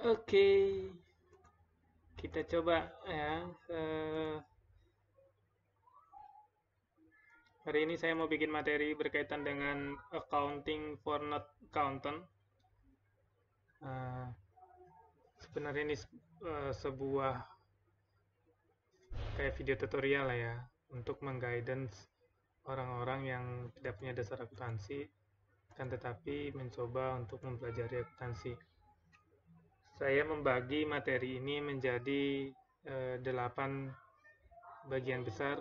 Oke, kita coba ya. Hari ini saya mau bikin materi berkaitan dengan accounting for not accountant. Eh, Sebenarnya ini sebuah kayak video tutorial lah ya untuk mengguidance orang-orang yang tidak punya dasar akuntansi, kan tetapi mencoba untuk mempelajari akuntansi. Saya membagi materi ini menjadi 8 bagian besar.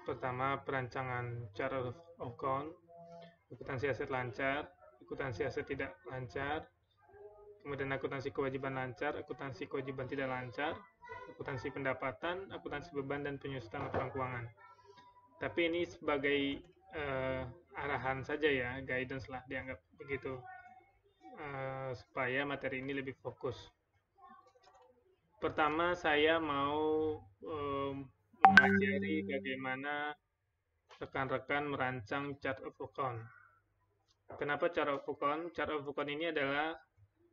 Pertama, perancangan chart of account, akuntansi aset lancar, akuntansi aset tidak lancar, kemudian akuntansi kewajiban lancar, akuntansi kewajiban tidak lancar, akuntansi pendapatan, akuntansi beban, dan penyusutan laporan keuangan. Tapi ini sebagai arahan saja ya, guidance lah dianggap begitu, supaya materi ini lebih fokus. Pertama, saya mau mengajari bagaimana rekan-rekan merancang chart of account. Kenapa chart of account? Chart of account ini adalah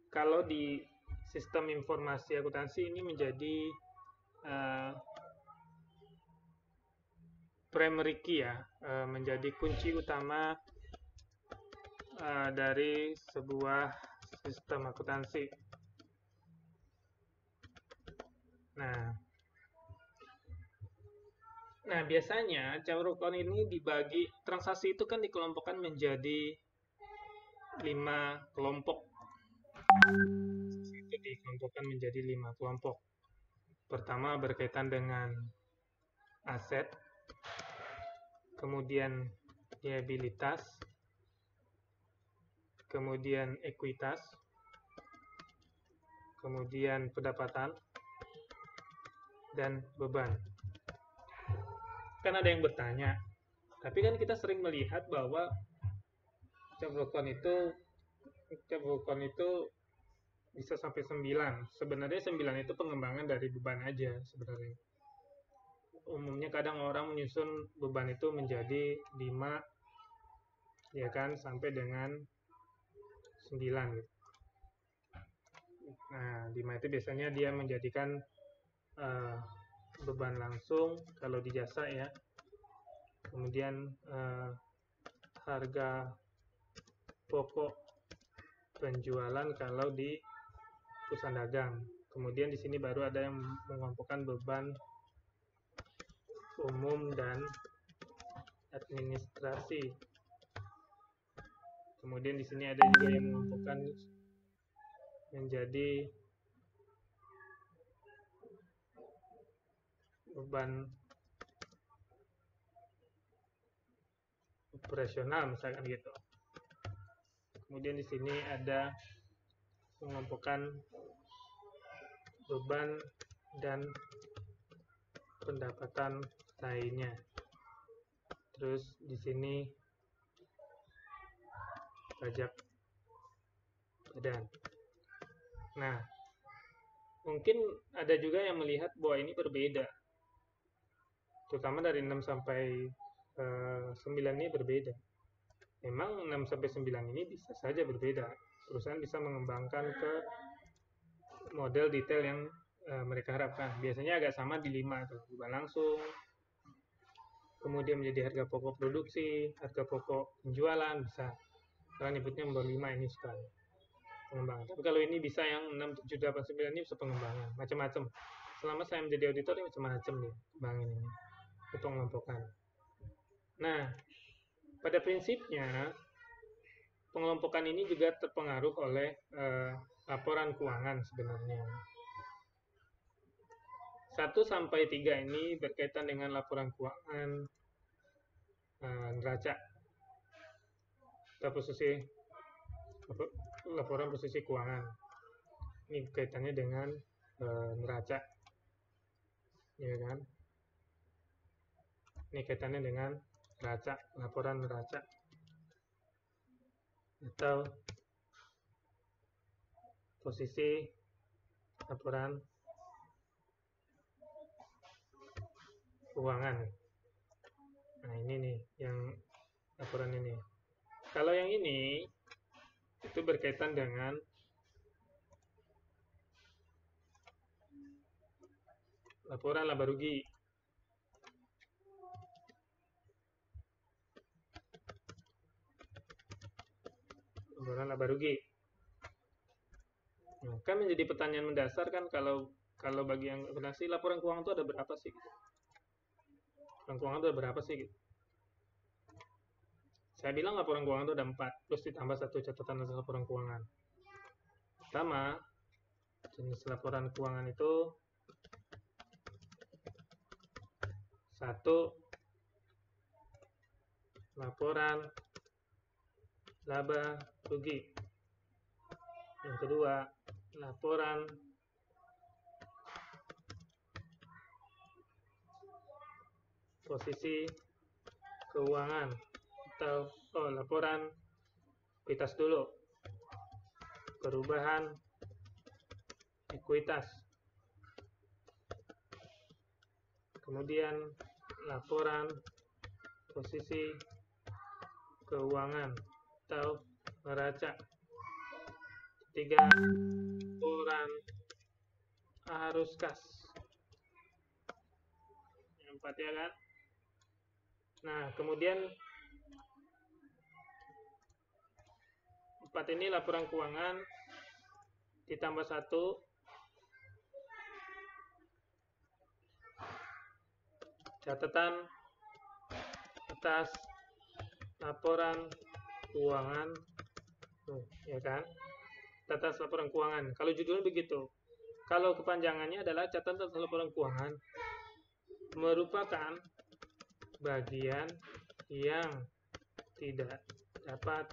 kalau di sistem informasi akuntansi ini menjadi uh, primary key ya, menjadi kunci utama dari sebuah sistem akuntansi. Nah, biasanya chart of account ini dibagi, transaksi itu kan dikelompokkan menjadi 5 kelompok. Itu dikelompokkan menjadi 5 kelompok. Pertama berkaitan dengan aset, kemudian liabilitas, kemudian ekuitas, kemudian pendapatan, dan beban. Kan ada yang bertanya, tapi kan kita sering melihat bahwa cabukan itu bisa sampai 9. Sebenarnya 9 itu pengembangan dari beban aja sebenarnya. Umumnya kadang orang menyusun beban itu menjadi 5 ya kan sampai dengan 9 gitu. Nah, 5 itu biasanya dia menjadikan uh, beban langsung kalau di jasa ya. Kemudian harga pokok penjualan kalau di perusahaan dagang. Kemudian di sini baru ada yang mengelompokkan beban umum dan administrasi. Kemudian di sini ada juga yang mengelompokkan menjadi beban operasional misalkan gitu. Kemudian di sini ada mengelompokkan beban dan pendapatan lainnya. Terus di sini pajak badan. Nah, mungkin ada juga yang melihat bahwa ini berbeda. Terutama dari 6 sampai 9 ini berbeda. Memang 6 sampai 9 ini bisa saja berbeda. Perusahaan bisa mengembangkan ke model detail yang mereka harapkan. Biasanya agak sama di 5 tuh, beban langsung, kemudian menjadi harga pokok produksi, harga pokok penjualan, bisa. Karena nyebutnya nomor 5 ini sekali pengembangan. Tapi kalau ini bisa yang 6, 7, 8, 9 ini bisa pengembangan, macam-macam. Selama saya menjadi auditor ini macam-macam nih pengembangan ini, itu pengelompokan. Nah, pada prinsipnya pengelompokan ini juga terpengaruh oleh laporan keuangan sebenarnya. 1 sampai 3 ini berkaitan dengan laporan keuangan neraca atau posisi laporan posisi keuangan. Ini kaitannya dengan neraca, ya kan? Ini kaitannya dengan neraca, laporan neraca atau posisi laporan keuangan. Nah, ini nih yang laporan ini. Kalau yang ini itu berkaitan dengan laporan laba rugi. Laporan laba rugi. Nah, kan menjadi pertanyaan mendasar kan kalau bagi yang akuntansi, laporan keuangan itu ada berapa sih? Laporan keuangan itu ada berapa sih? Saya bilang laporan keuangan itu ada 4, plus ditambah 1 catatan hasil laporan keuangan. Pertama, jenis laporan keuangan itu 1. Laporan laba rugi. Yang kedua, laporan posisi keuangan atau laporan ekuitas dulu, perubahan ekuitas. Kemudian laporan posisi keuangan atau neraca. Ketiga, laporan arus kas. Yang 4 ya kan. Nah, kemudian 4 ini laporan keuangan ditambah 1 catatan atas laporan keuangan, ya kan? Atas laporan keuangan. Kalau judulnya begitu. Kalau kepanjangannya adalah catatan atas laporan keuangan merupakan bagian yang tidak dapat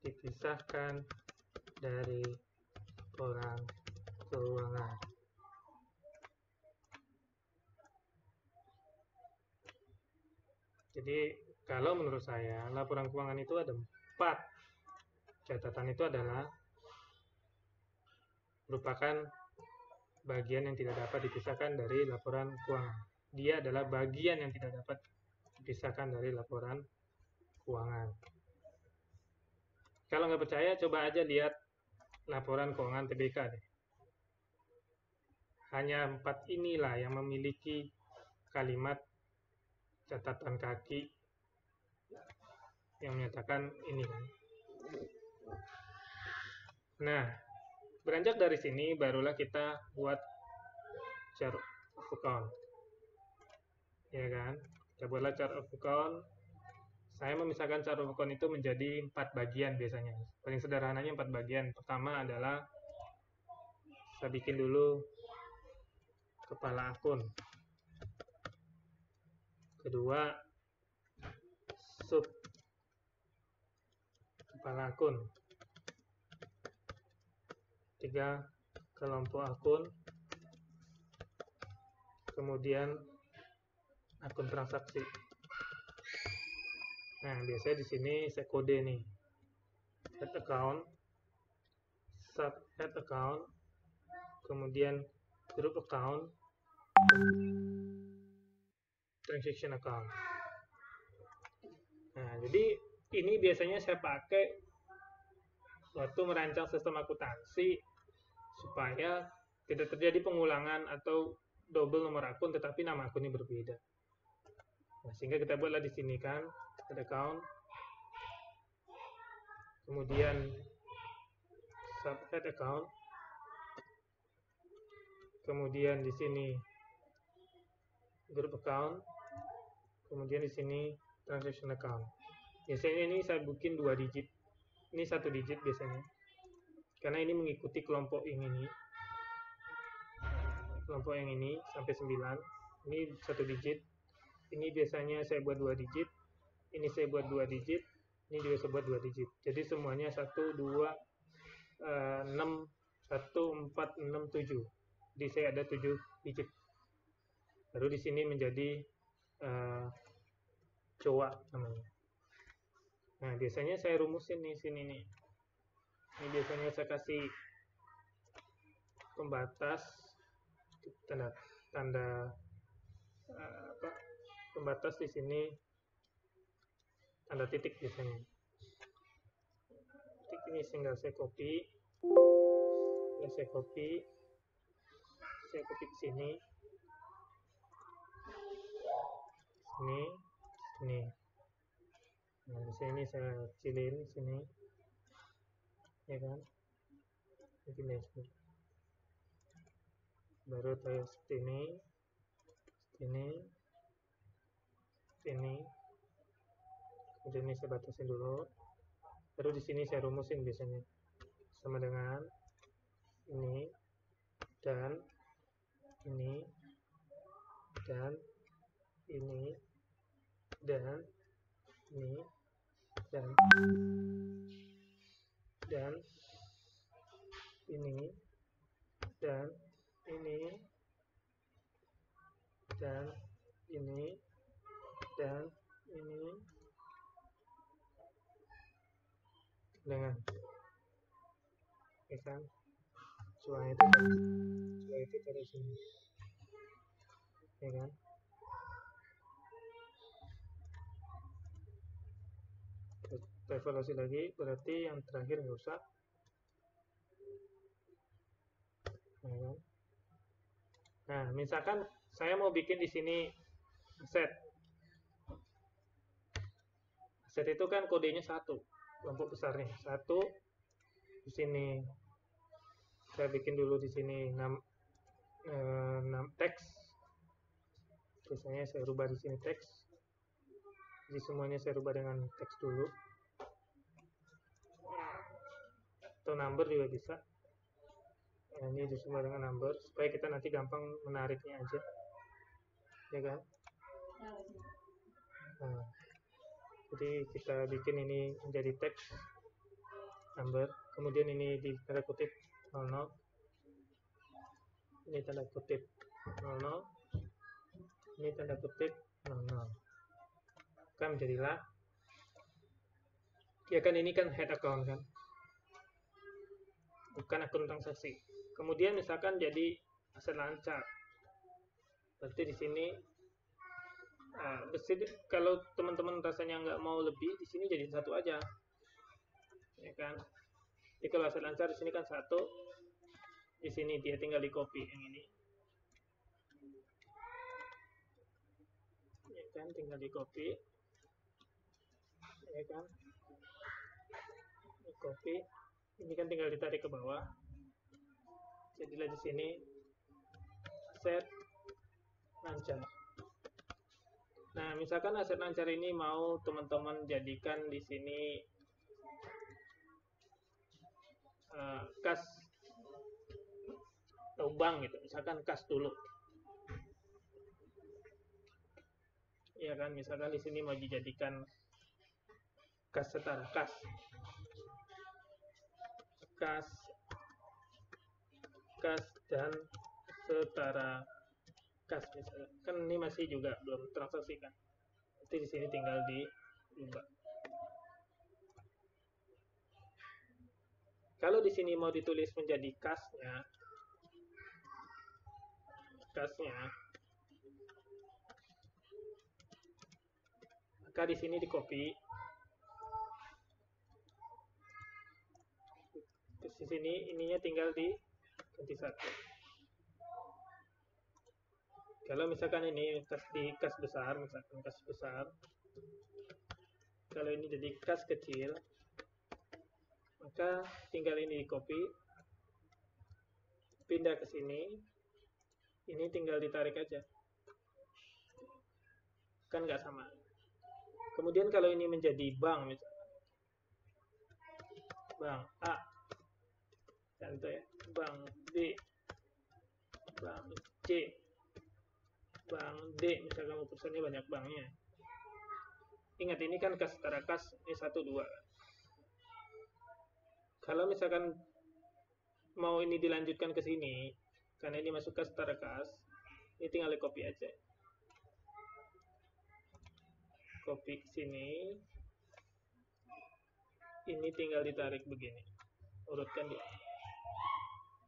dipisahkan dari laporan keuangan. Jadi kalau menurut saya laporan keuangan itu ada 4. Catatan itu adalah merupakan bagian yang tidak dapat dipisahkan dari laporan keuangan. Dia adalah bagian yang tidak dapat dipisahkan dari laporan keuangan. Kalau nggak percaya, coba aja lihat laporan keuangan TBK deh. Hanya 4 inilah yang memiliki kalimat catatan kaki yang menyatakan ini kan. Nah, beranjak dari sini barulah kita buat chart of account. Ya kan? Kita buatlah chart of account. Saya memisahkan chart of account itu menjadi 4 bagian biasanya. Paling sederhananya 4 bagian. Pertama adalah saya bikin dulu kepala akun. Kedua, sub kepala akun. 3, kelompok akun. Kemudian akun transaksi. Nah, biasanya di sini saya kode nih. Head account, sub head account, kemudian group account, transaction account. Nah, jadi ini biasanya saya pakai waktu merancang sistem akuntansi supaya tidak terjadi pengulangan atau double nomor akun tetapi nama akunnya berbeda. Nah, sehingga kita buatlah di sini kan head account, kemudian sub head account, kemudian di sini group account, kemudian di sini transaction account. Biasanya ini saya bikin 2 digit. Ini 1 digit biasanya. Karena ini mengikuti kelompok yang ini. Kelompok yang ini sampai 9. Ini 1 digit. Ini biasanya saya buat 2 digit. Ini saya buat 2 digit. Ini juga saya buat 2 digit. Jadi semuanya 1, 2, 6, 1, 4, 6, 7. Jadi saya ada 7 digit. Baru di sini menjadi coa namanya. Nah, biasanya saya rumusin nih sini nih. Ini biasanya saya kasih pembatas tanda pembatas di sini tanda titik biasanya. Titik ini tinggal saya copy. Saya copy ke sini. sini. Nah, di sini saya kecilin sini, ya kan? Begini, baru saya seperti ini, kemudian ini saya batasin dulu. Baru di sini saya rumusin biasanya sama dengan ini dan ini dan ini dan ini dan ini dan ini dan ini dan ini dengan, ya kan? Suara itu dari sini, ya kan? Kita evaluasi lagi, berarti yang terakhir nggak usah, ya kan? Nah, misalkan saya mau bikin di sini set itu kan kodenya 1, kelompok besarnya 1. Di sini saya bikin dulu di sini 6 teks. Biasanya saya rubah di sini teks. Jadi semuanya saya rubah dengan teks dulu. Atau number juga bisa. Nah, ini disubah dengan number supaya kita nanti gampang menariknya aja, ya kan? Nah, jadi kita bikin ini menjadi teks number, kemudian ini di tanda kutip 00, ini tanda kutip 00, ini tanda kutip 00, kan jadilah, ya kan, ini kan head account kan, bukan akun transaksi. Kemudian misalkan jadi aset lancar, berarti di sini kalau teman-teman rasanya nggak mau lebih, di sini jadi 1 aja, ya kan? Jadi kalau aset lancar di sini kan 1, di sini dia tinggal di copy yang ini, ya kan? Tinggal di copy, ya kan? Di copy, ini kan tinggal ditarik ke bawah. Jadilah di sini aset lancar. Nah, misalkan aset lancar ini mau teman-teman jadikan di sini kas atau bank gitu, misalkan kas dulu, ya kan? Misalkan di sini mau dijadikan kas setara kas dan setara kas, misalnya kan ini masih juga belum transaksi kan, nanti di sini tinggal diubah. Kalau di sini mau ditulis menjadi kasnya, maka di sini di copy, di sini ininya tinggal di ganti 1. Kalau misalkan ini kas besar, misalkan kas besar, kalau ini jadi kas kecil, maka tinggal ini di copy, pindah ke sini, ini tinggal ditarik aja, kan nggak sama. Kemudian kalau ini menjadi bank, misalkan bank A, contoh ya, bank B, bank C, bank D, misalkan perusahaannya banyak banknya. Ingat, ini kan kas setara kas, ini 1, 2. Kalau misalkan mau ini dilanjutkan ke sini, karena ini masuk kas setara kas, ini tinggal di copy aja. Copy ke sini, ini tinggal ditarik begini, urutkan dia.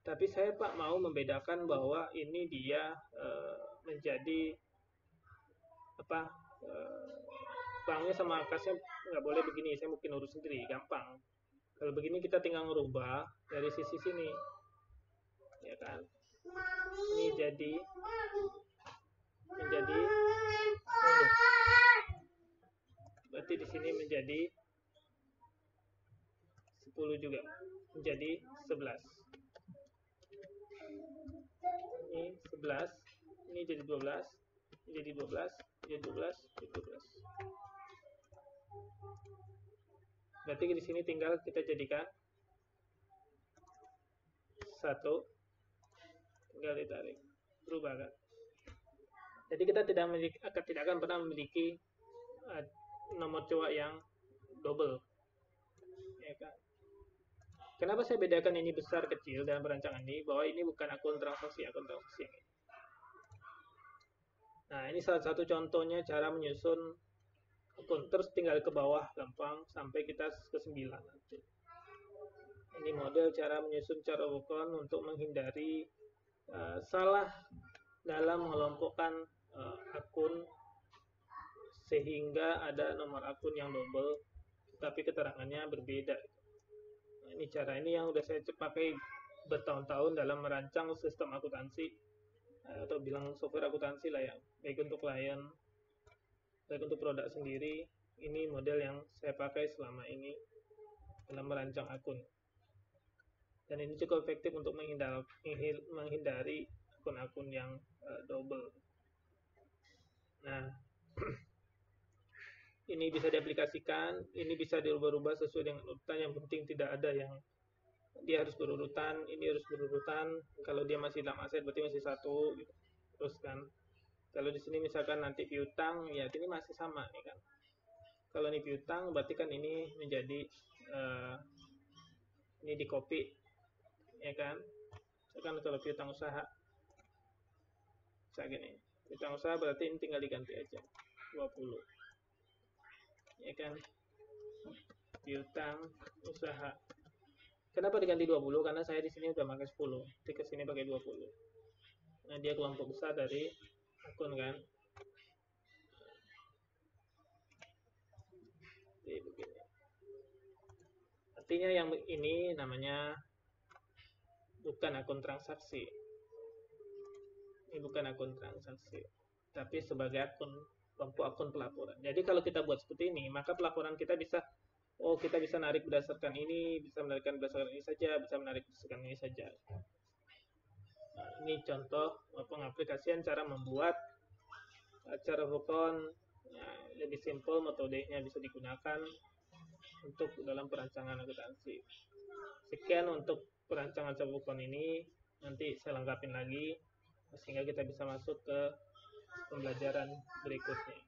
Tapi saya Pak mau membedakan bahwa ini dia menjadi apa, banknya sama kasnya nggak boleh begini, saya mungkin urus sendiri, gampang. Kalau begini kita tinggal merubah dari sisi sini, ya kan? Ini jadi menjadi 10. Berarti di sini menjadi 10 juga, menjadi 11. Ini 11, ini jadi 12, ini jadi 12, jadi 12, jadi 12. Berarti di sini tinggal kita jadikan 1, tinggal ditarik, berubah kan. Jadi kita tidak akan pernah memiliki nomor coak yang double, ya kan. Kenapa saya bedakan ini besar kecil dalam perancangan ini? Bahwa ini bukan akun transaksi ini. Nah, ini salah satu contohnya cara menyusun akun. Terus tinggal ke bawah gampang sampai kita ke 9 nanti. Ini model cara menyusun cara akun untuk menghindari salah dalam mengelompokkan akun sehingga ada nomor akun yang double tapi keterangannya berbeda. Nah, ini cara ini yang udah saya pakai bertahun-tahun dalam merancang sistem akuntansi atau bilang software akuntansi lah ya, baik untuk klien, baik untuk produk sendiri. Ini model yang saya pakai selama ini dalam merancang akun. Dan ini cukup efektif untuk menghindari akun-akun yang double. Nah, ini bisa diaplikasikan, ini bisa dirubah-rubah sesuai dengan urutan. Yang penting tidak ada yang dia harus berurutan, ini harus berurutan. Kalau dia masih dalam aset berarti masih 1 gitu. Terus kan kalau di sini misalkan nanti piutang, ya ini masih sama nih kan. Kalau ini piutang berarti kan ini menjadi ini di copy, ya kan. Misalkan kalau piutang usaha kayak gini, piutang usaha berarti ini tinggal diganti aja 20, ya kan. Piutang usaha. Kenapa diganti 20? Karena saya di sini udah pakai 10, di sini pakai 20. Nah, dia kelompok besar dari akun kan. Jadi begini. Artinya yang ini namanya bukan akun transaksi. Ini bukan akun transaksi, tapi sebagai kelompok akun pelaporan. Jadi kalau kita buat seperti ini, maka pelaporan kita bisa kita bisa narik berdasarkan ini, bisa menarikkan berdasarkan ini saja, bisa menarik berdasarkan ini saja. Nah, ini contoh pengaplikasian cara membuat cara Vocon lebih simple, metodenya bisa digunakan untuk dalam perancangan akuntansi. Sekian untuk perancangan cara Vocon ini, nanti saya lengkapin lagi sehingga kita bisa masuk ke pembelajaran berikutnya.